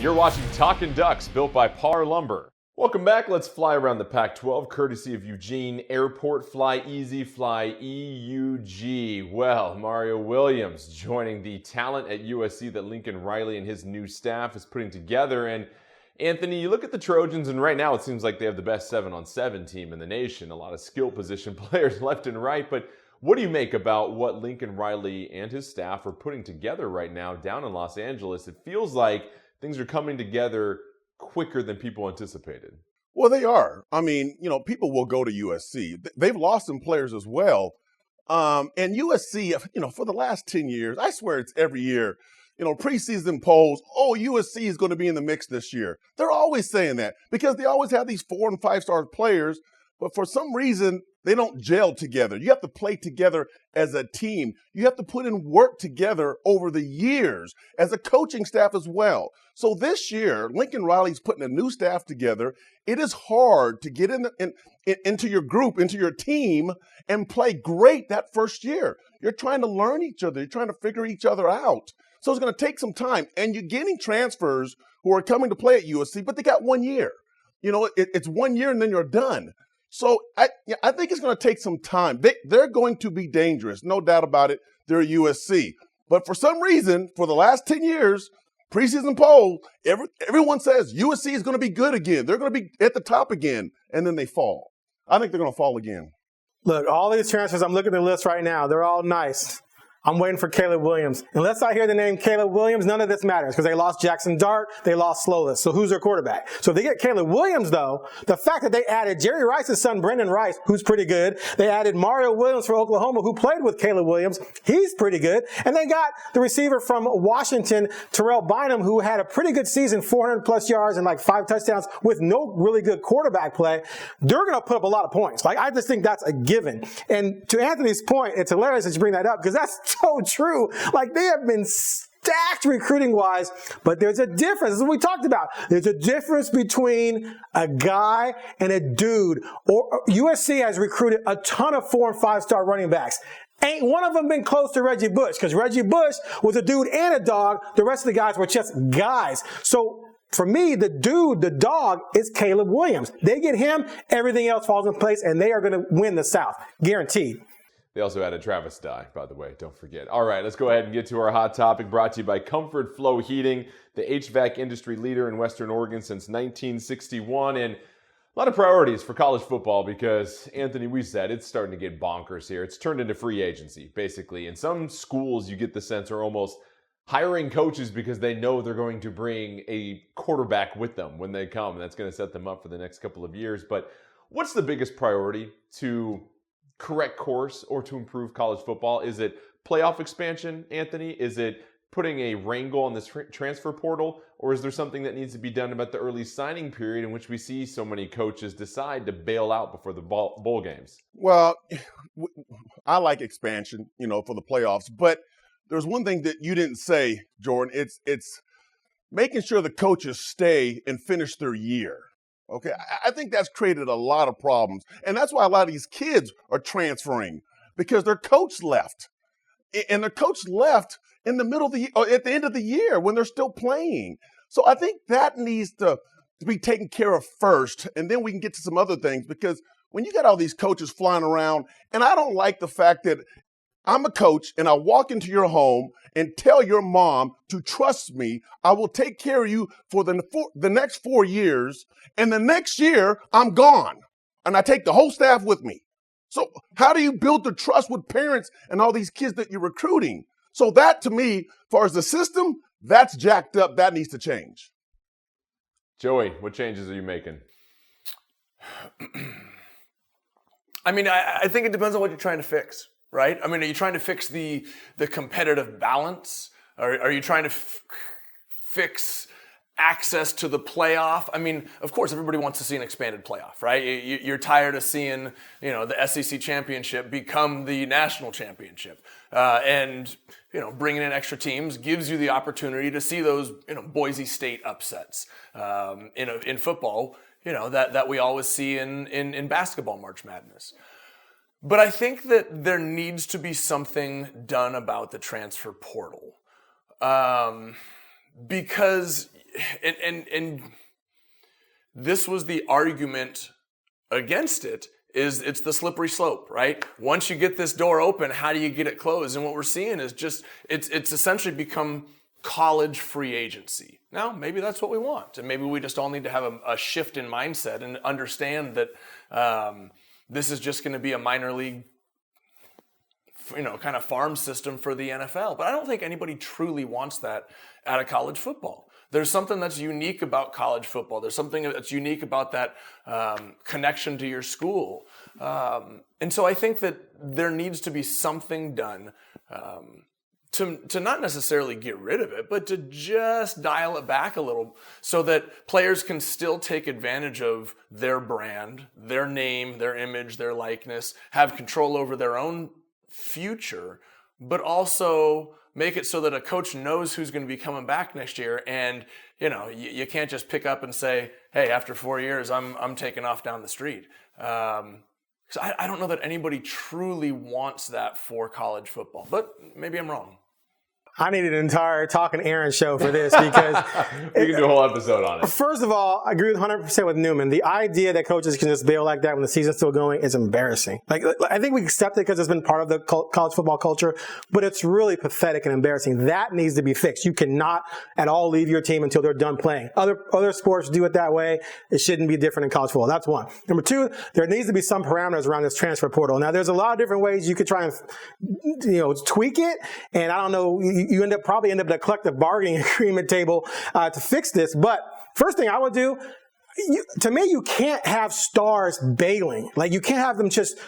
You're watching Talkin' Ducks, built by Parr Lumber. Welcome back. Let's fly around the Pac-12, courtesy of Eugene Airport. Fly easy, fly EUG. Well, Mario Williams joining the talent at USC that Lincoln Riley and his new staff is putting together. And Anthony, you look at the Trojans, and right now it seems like they have the best 7-on-7 team in the nation. A lot of skill position players left and right. But what do you make about what Lincoln Riley and his staff are putting together right now down in Los Angeles? It feels like things are coming together quicker than people anticipated. Well, they are. I mean, people will go to USC. They've lost some players as well. And USC, for the last 10 years, I swear it's every year, preseason polls, USC is going to be in the mix this year. They're always saying that because they always have these 4- and 5-star players, but for some reason, they don't gel together. You have to play together as a team. You have to put in work together over the years as a coaching staff as well. So this year, Lincoln Riley's putting a new staff together. It is hard to get into your group, into your team, and play great that first year. You're trying to learn each other. You're trying to figure each other out. So it's going to take some time. And you're getting transfers who are coming to play at USC, but they got 1 year. It's 1 year and then you're done. So I think it's going to take some time. They're going to be dangerous, no doubt about it. They're USC. But for some reason, for the last 10 years, preseason poll, everyone says USC is going to be good again. They're going to be at the top again, and then they fall. I think they're going to fall again. Look, all these transfers, I'm looking at the list right now. They're all nice. I'm waiting for Caleb Williams. Unless I hear the name Caleb Williams, none of this matters because they lost Jackson Dart, they lost Slowless. So who's their quarterback? So if they get Caleb Williams, though, the fact that they added Jerry Rice's son, Brendan Rice, who's pretty good. They added Mario Williams for Oklahoma, who played with Caleb Williams. He's pretty good. And they got the receiver from Washington, Terrell Bynum, who had a pretty good season, 400-plus yards and like 5 touchdowns with no really good quarterback play. They're going to put up a lot of points. I just think that's a given. And to Anthony's point, it's hilarious that you bring that up because that's so true. They have been stacked recruiting-wise, but there's a difference. This is what we talked about. There's a difference between a guy and a dude. USC has recruited a ton of 4- and 5-star running backs. Ain't one of them been close to Reggie Bush because Reggie Bush was a dude and a dog. The rest of the guys were just guys. So for me, the dude, the dog, is Caleb Williams. They get him, everything else falls in place, and they are going to win the South. Guaranteed. They also added Travis Dye, by the way, don't forget. All right, let's go ahead and get to our hot topic brought to you by Comfort Flow Heating, the HVAC industry leader in Western Oregon since 1961. And a lot of priorities for college football because, Anthony, we said it's starting to get bonkers here. It's turned into free agency, basically. And some schools, you get the sense, are almost hiring coaches because they know they're going to bring a quarterback with them when they come. And that's going to set them up for the next couple of years. But what's the biggest priority to correct course or to improve college football? Is it playoff expansion, Anthony? Is it putting a wrangle on this transfer portal? Or is there something that needs to be done about the early signing period in which we see so many coaches decide to bail out before the bowl games? Well, I like expansion, for the playoffs. But there's one thing that you didn't say, Jordan. It's making sure the coaches stay and finish their year. Okay, I think that's created a lot of problems. And that's why a lot of these kids are transferring because their coach left. And their coach left in the middle of the or at the end of the year when they're still playing. So I think that needs to be taken care of first, and then we can get to some other things because when you got all these coaches flying around, and I don't like the fact that I'm a coach and I walk into your home and tell your mom to trust me. I will take care of you for the next 4 years. And the next year, I'm gone. And I take the whole staff with me. So how do you build the trust with parents and all these kids that you're recruiting? So that, to me, as far as the system, that's jacked up. That needs to change. Joey, what changes are you making? I think it depends on what you're trying to fix. Right? Are you trying to fix the competitive balance? Are you trying to fix access to the playoff? Of course, everybody wants to see an expanded playoff, right? You're tired of seeing, the SEC championship become the national championship. And bringing in extra teams gives you the opportunity to see those, Boise State upsets in football, that we always see in basketball March Madness. But I think that there needs to be something done about the transfer portal. Because, and this was the argument against it, is it's the slippery slope, right? Once you get this door open, how do you get it closed? And what we're seeing is just, it's essentially become college free agency. Now, maybe that's what we want. And maybe we just all need to have a shift in mindset and understand that this is just going to be a minor league, kind of farm system for the NFL. But I don't think anybody truly wants that out of college football. There's something that's unique about college football. There's something that's unique about that connection to your school. And so I think that there needs to be something done to not necessarily get rid of it, but to just dial it back a little so that players can still take advantage of their brand, their name, their image, their likeness, have control over their own future, but also make it so that a coach knows who's going to be coming back next year. And, you can't just pick up and say, hey, after 4 years, I'm taking off down the street. So I don't know that anybody truly wants that for college football, but maybe I'm wrong. I need an entire Talkin' Aaron show for this because we can do a whole episode on it. First of all, I agree with 100% with Newman. The idea that coaches can just bail like that when the season's still going is embarrassing. Like, I think we accept it because it's been part of the college football culture, but it's really pathetic and embarrassing. That needs to be fixed. You cannot at all leave your team until they're done playing. Other sports do it that way. It shouldn't be different in college football. That's one. Number two, there needs to be some parameters around this transfer portal. Now, there's a lot of different ways you could try and, tweak it, and I don't know. You probably end up at a collective bargaining agreement table to fix this. But first thing I would do, to me, you can't have stars bailing. Like, you can't have them just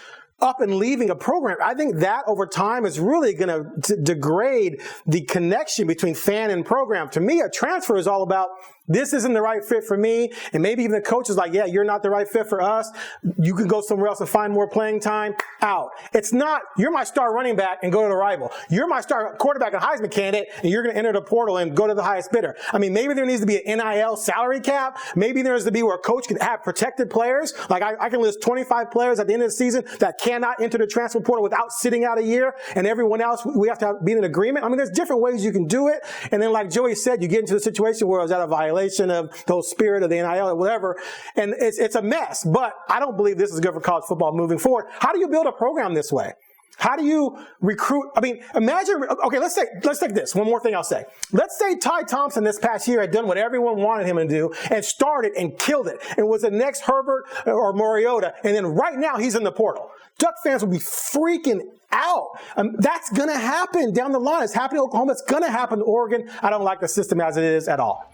up and leaving a program. I think that over time is really going to degrade the connection between fan and program. To me, a transfer is all about, this isn't the right fit for me. And maybe even the coach is like, yeah, you're not the right fit for us. You can go somewhere else and find more playing time. Out. It's not, you're my star running back and go to the rival. You're my star quarterback and Heisman candidate, and you're going to enter the portal and go to the highest bidder. I mean, maybe there needs to be an NIL salary cap. Maybe there needs to be where a coach can have protected players. Like, I can list 25 players at the end of the season that cannot enter the transfer portal without sitting out a year, and everyone else, we have to be in agreement. I mean, there's different ways you can do it. And then, like Joey said, you get into a situation where it's at a violation of the whole spirit of the NIL or whatever, and it's a mess. But I don't believe this is good for college football moving forward. How do you build a program this way? How do you recruit? I mean, imagine, okay, let's take this. One more thing I'll say. Let's say Ty Thompson this past year had done what everyone wanted him to do and started and killed it and was the next Herbert or Mariota, and then right now he's in the portal. Duck fans would be freaking out. That's going to happen down the line. It's happening in Oklahoma. It's going to happen in Oregon. I don't like the system as it is at all.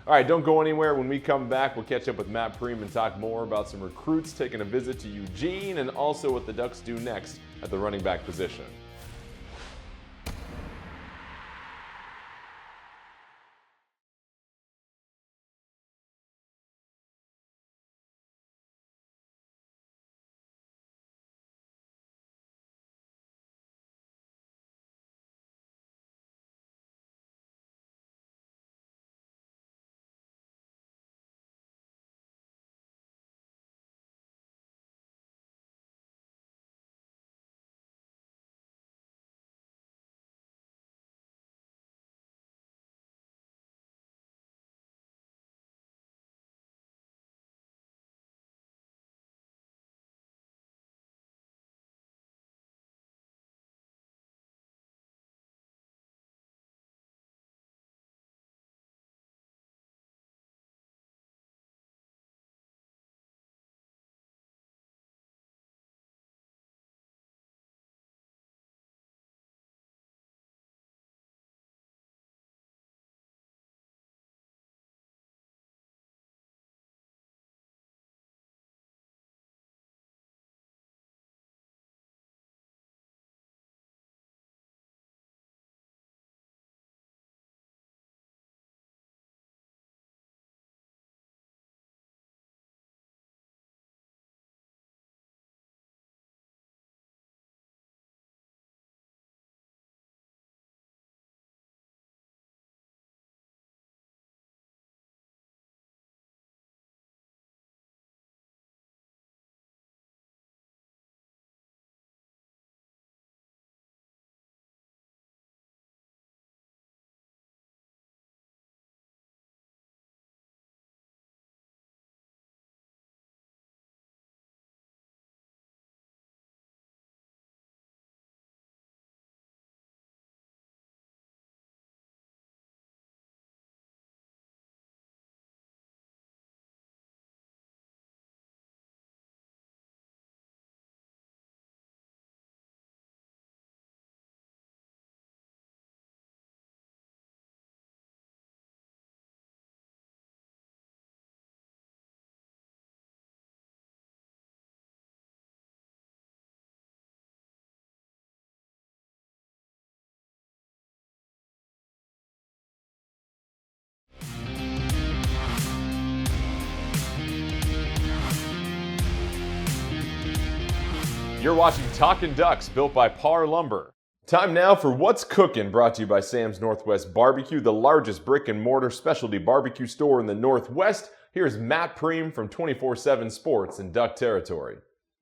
All right, don't go anywhere. When we come back, we'll catch up with Matt Preem and talk more about some recruits taking a visit to Eugene and also what the Ducks do next at the running back position. You're watching Talkin' Ducks, built by Parr Lumber. Time now for What's Cookin', brought to you by Sam's Northwest Barbecue, the largest brick and mortar specialty barbecue store in the Northwest. Here's Matt Preem from 24/7 Sports in Duck Territory.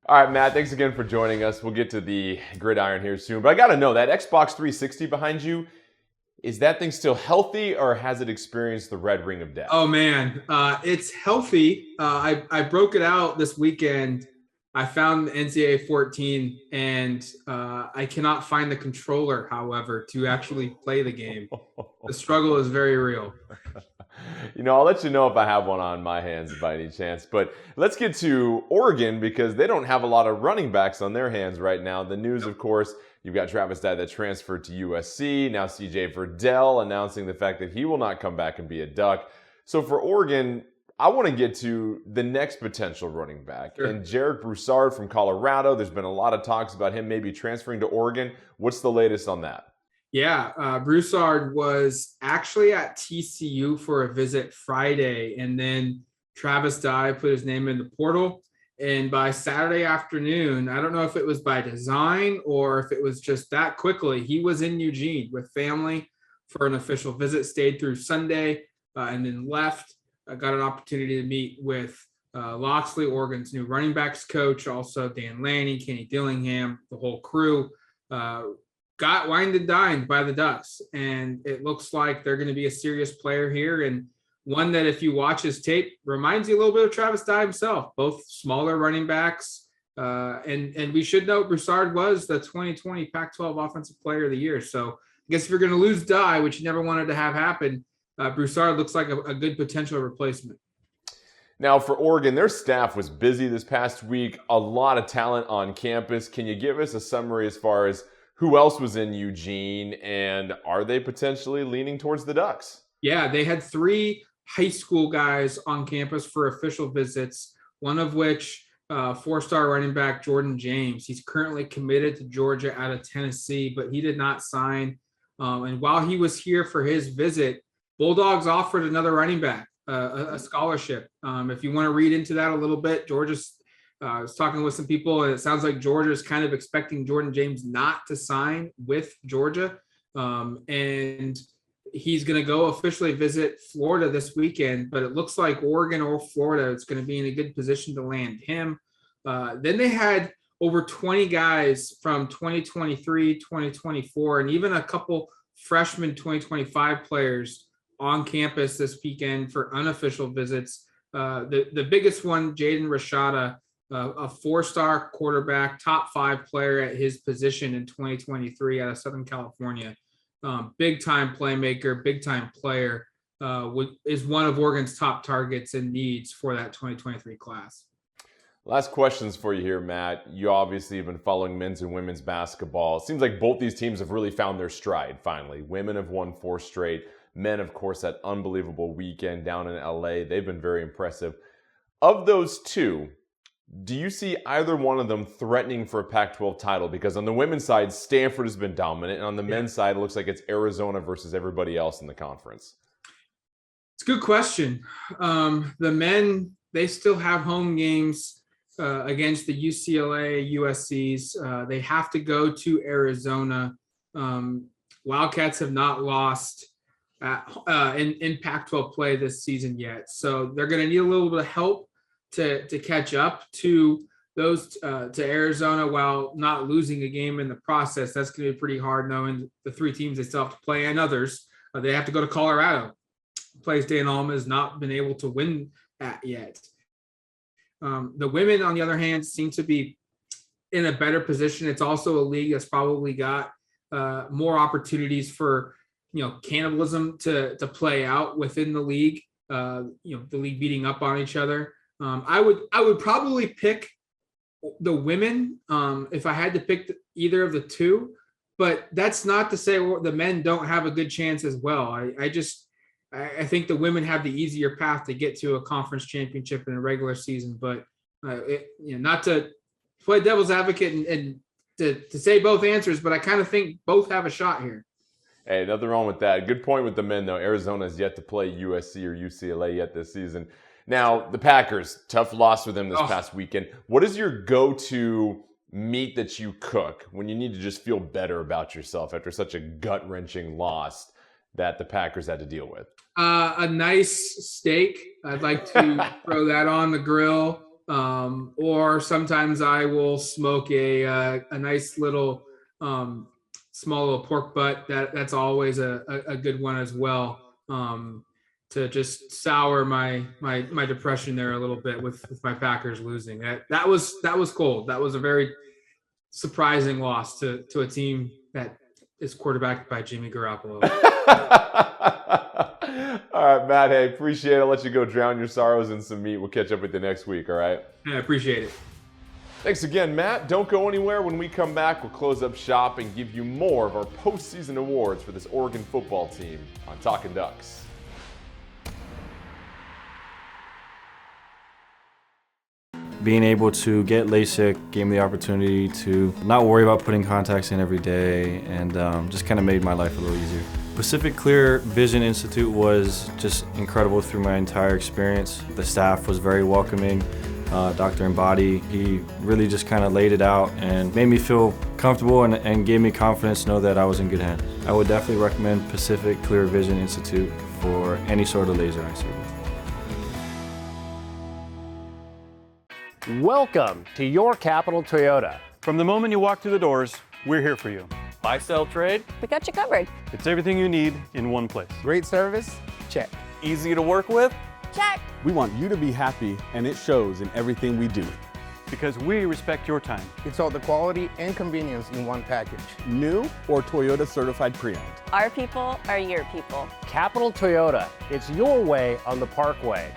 All right, Matt, thanks again for joining us. We'll get to the gridiron here soon, but I gotta know, that Xbox 360 behind you, is that thing still healthy, or has it experienced the red ring of death? Oh man, it's healthy. I broke it out this weekend. I found NCAA 14, and I cannot find the controller, however, to actually play the game. The struggle is very real. You know, I'll let you know if I have one on my hands by any chance. But let's get to Oregon, because they don't have a lot of running backs on their hands right now. The news, of course, you've got Travis Dye that transferred to USC. Now CJ Verdell announcing the fact that he will not come back and be a Duck. So for Oregon, I want to get to the next potential running back. Sure. And Jarek Broussard from Colorado, there's been a lot of talks about him maybe transferring to Oregon. What's the latest on that? Yeah, Broussard was actually at TCU for a visit Friday, and then Travis Dye put his name in the portal. And by Saturday afternoon, I don't know if it was by design or if it was just that quickly, he was in Eugene with family for an official visit, stayed through Sunday, and then left. I got an opportunity to meet with Loxley, Oregon's new running backs coach, also Dan Lanning, Kenny Dillingham, the whole crew. Got wined and dined by the Ducks, and it looks like they're going to be a serious player here, and one that, if you watch his tape, reminds you a little bit of Travis Dye himself, both smaller running backs. And we should note Broussard was the 2020 Pac-12 Offensive Player of the Year. So I guess if you're going to lose Dye, which you never wanted to have happen, Broussard looks like a good potential replacement. Now for Oregon, their staff was busy this past week. A lot of talent on campus. Can you give us a summary as far as who else was in Eugene, and are they potentially leaning towards the Ducks? Yeah, they had 3 high school guys on campus for official visits, one of which 4-star running back Jordan James. He's currently committed to Georgia out of Tennessee, but he did not sign. And while he was here for his visit, Bulldogs offered another running back a scholarship. If you want to read into that a little bit, Georgia's I was talking with some people, and it sounds like Georgia is kind of expecting Jordan James not to sign with Georgia. And he's going to go officially visit Florida this weekend, but it looks like Oregon or Florida is going to be in a good position to land him. Then they had over 20 guys from 2023, 2024, and even a couple freshman 2025 players on campus this weekend for unofficial visits. The biggest one, Jaden Rashada, a 4-star quarterback, top 5 player at his position in 2023 out of Southern California. Big time playmaker, big time player, is one of Oregon's top targets and needs for that 2023 class. Last questions for you here, Matt. You obviously have been following men's and women's basketball. It seems like both these teams have really found their stride finally. Women have won 4 straight. Men, of course, that unbelievable weekend down in LA. They've been very impressive. Of those two, do you see either one of them threatening for a Pac-12 title? Because on the women's side, Stanford has been dominant, and on the men's side, it looks like it's Arizona versus everybody else in the conference. It's a good question. The men, they still have home games against the UCLA, USCs. They have to go to Arizona. Wildcats have not lost in Pac-12 play this season yet, so they're going to need a little bit of help to catch up to those to Arizona while not losing a game in the process. That's going to be pretty hard, knowing the 3 teams they still have to play and others. They have to go to Colorado, a place Dan Alma has not been able to win at yet. The women, on the other hand, seem to be in a better position. It's also a league that's probably got more opportunities for cannibalism to play out within the league. The league beating up on each other. I would probably pick the women if I had to pick either of the two, but that's not to say the men don't have a good chance as well. I think the women have the easier path to get to a conference championship in a regular season, but not to play devil's advocate and to say both answers, but I kind of think both have a shot here. Hey, nothing wrong with that. Good point with the men, though. Arizona has yet to play USC or UCLA yet this season. Now, the Packers, tough loss for them this past weekend. What is your go-to meat that you cook when you need to just feel better about yourself after such a gut-wrenching loss that the Packers had to deal with? A nice steak. I'd like to throw that on the grill. Or sometimes I will smoke a nice little small little pork butt. That's always a good one as well. To just sour my depression there a little bit with my Packers losing. That was cold. That was a very surprising loss to a team that is quarterbacked by Jimmy Garoppolo. All right, Matt, hey, appreciate it. I'll let you go drown your sorrows in some meat. We'll catch up with you next week, all right? Yeah, I appreciate it. Thanks again, Matt. Don't go anywhere. When we come back, we'll close up shop and give you more of our postseason awards for this Oregon football team on Talkin' Ducks. Being able to get LASIK gave me the opportunity to not worry about putting contacts in every day, and just kind of made my life a little easier. Pacific Clear Vision Institute was just incredible through my entire experience. The staff was very welcoming. Dr. Embody, he really just kind of laid it out and made me feel comfortable and gave me confidence to know that I was in good hands. I would definitely recommend Pacific Clear Vision Institute for any sort of laser eye surgery. Welcome to your Capital Toyota. From the moment you walk through the doors, we're here for you. Buy, sell, trade. We got you covered. It's everything you need in one place. Great service? Check. Easy to work with? Check. We want you to be happy, and it shows in everything we do. Because we respect your time. It's all the quality and convenience in one package. New or Toyota certified pre-owned. Our people are your people. Capital Toyota. It's your way on the Parkway.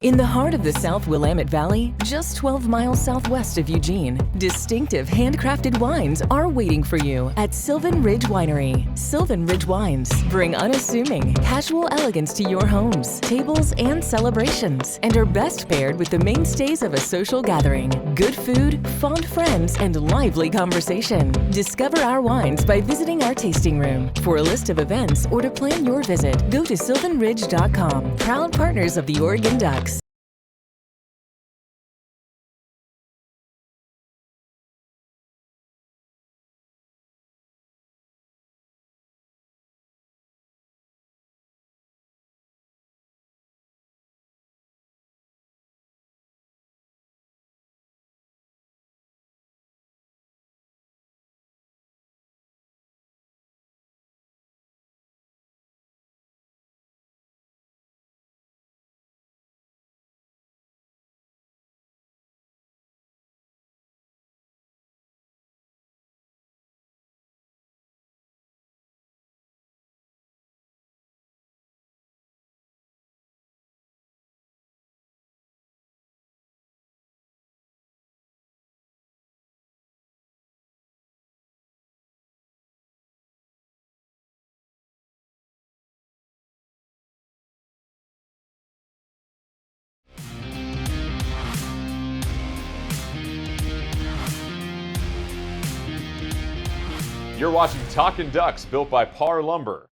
In the heart of the South Willamette Valley, just 12 miles southwest of Eugene, distinctive handcrafted wines are waiting for you at Sylvan Ridge Winery. Sylvan Ridge Wines bring unassuming, casual elegance to your homes, tables, and celebrations, and are best paired with the mainstays of a social gathering: good food, fond friends, and lively conversation. Discover our wines by visiting our tasting room. For a list of events or to plan your visit, go to sylvanridge.com. Proud partners of the Oregon Ducks. You're watching Talkin' Ducks, built by Parr Lumber.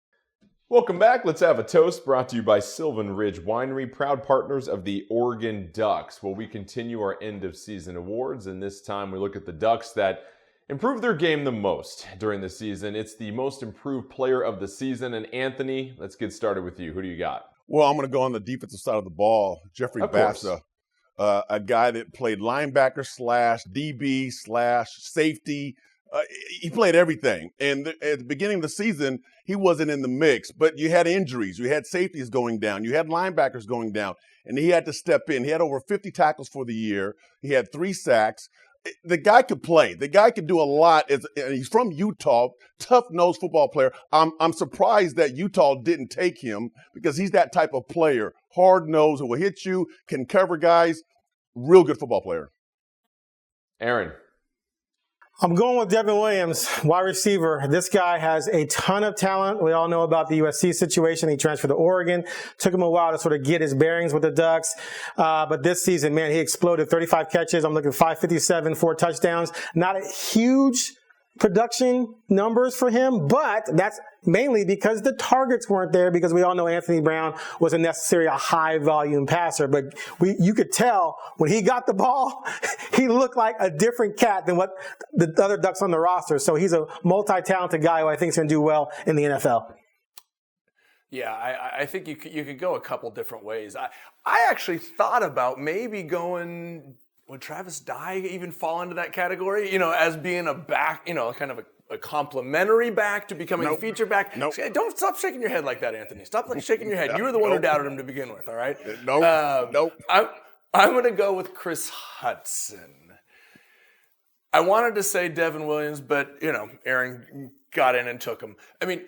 Welcome back. Let's have a toast, brought to you by Sylvan Ridge Winery, proud partners of the Oregon Ducks. Well, we continue our end of season awards, and this time we look at the Ducks that improved their game the most during the season. It's the most improved player of the season. And Anthony, let's get started with you. Who do you got? Well, I'm going to go on the defensive side of the ball. Jeffrey Bassa, a guy that played linebacker / DB / safety. He played everything. And at the beginning of the season, he wasn't in the mix. But you had injuries. You had safeties going down. You had linebackers going down. And he had to step in. He had over 50 tackles for the year. He had 3 sacks. The guy could play. The guy could do a lot. And he's from Utah, tough-nosed football player. I'm surprised that Utah didn't take him because he's that type of player. Hard-nosed, who will hit you, can cover guys. Real good football player. Aaron. I'm going with Devin Williams, wide receiver. This guy has a ton of talent. We all know about the USC situation. He transferred to Oregon. Took him a while to sort of get his bearings with the Ducks. But this season, man, he exploded. 35 catches. I'm looking at 557, 4 touchdowns. Not a huge production numbers for him, but that's mainly because the targets weren't there, because we all know Anthony Brown wasn't necessarily a high volume passer, but you could tell when he got the ball, he looked like a different cat than what the other Ducks on the roster. So he's a multi-talented guy who I think is going to do well in the NFL. Yeah, I think you could go a couple different ways. I actually thought about maybe going, would Travis Dye even fall into that category? As being a back, kind of a complimentary back to becoming a feature back. Nope. Don't stop shaking your head like that, Anthony. Stop shaking your head. You were the one who doubted him to begin with, all right? Nope. I'm going to go with Chris Hudson. I wanted to say Devin Williams, but, Aaron got in and took him. I mean,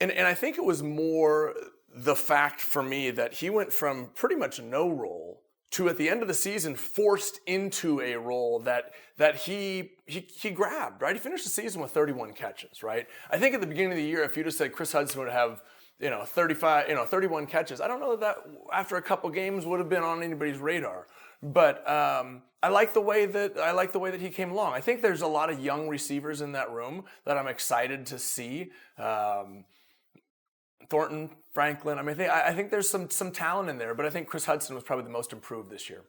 and I think it was more the fact for me that he went from pretty much no role to, at the end of the season, forced into a role that he grabbed, right? He finished the season with 31 catches, right? I think at the beginning of the year, if you'd have said Chris Hudson would have, 31 catches, I don't know that after a couple games would have been on anybody's radar. But I like the way that he came along. I think there's a lot of young receivers in that room that I'm excited to see. Thornton, Franklin. I mean, I think there's some talent in there, but I think Chris Hudson was probably the most improved this year.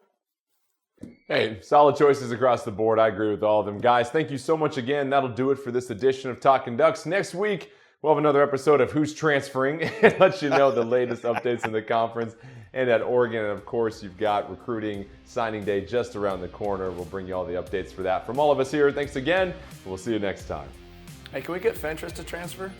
Hey, solid choices across the board. I agree with all of them. Guys, thank you so much again. That'll do it for this edition of Talkin' Ducks. Next week, we'll have another episode of Who's Transferring and let you know the latest updates in the conference and at Oregon. And, of course, you've got recruiting signing day just around the corner. We'll bring you all the updates for that. From all of us here, thanks again. We'll see you next time. Hey, can we get Fentress to transfer?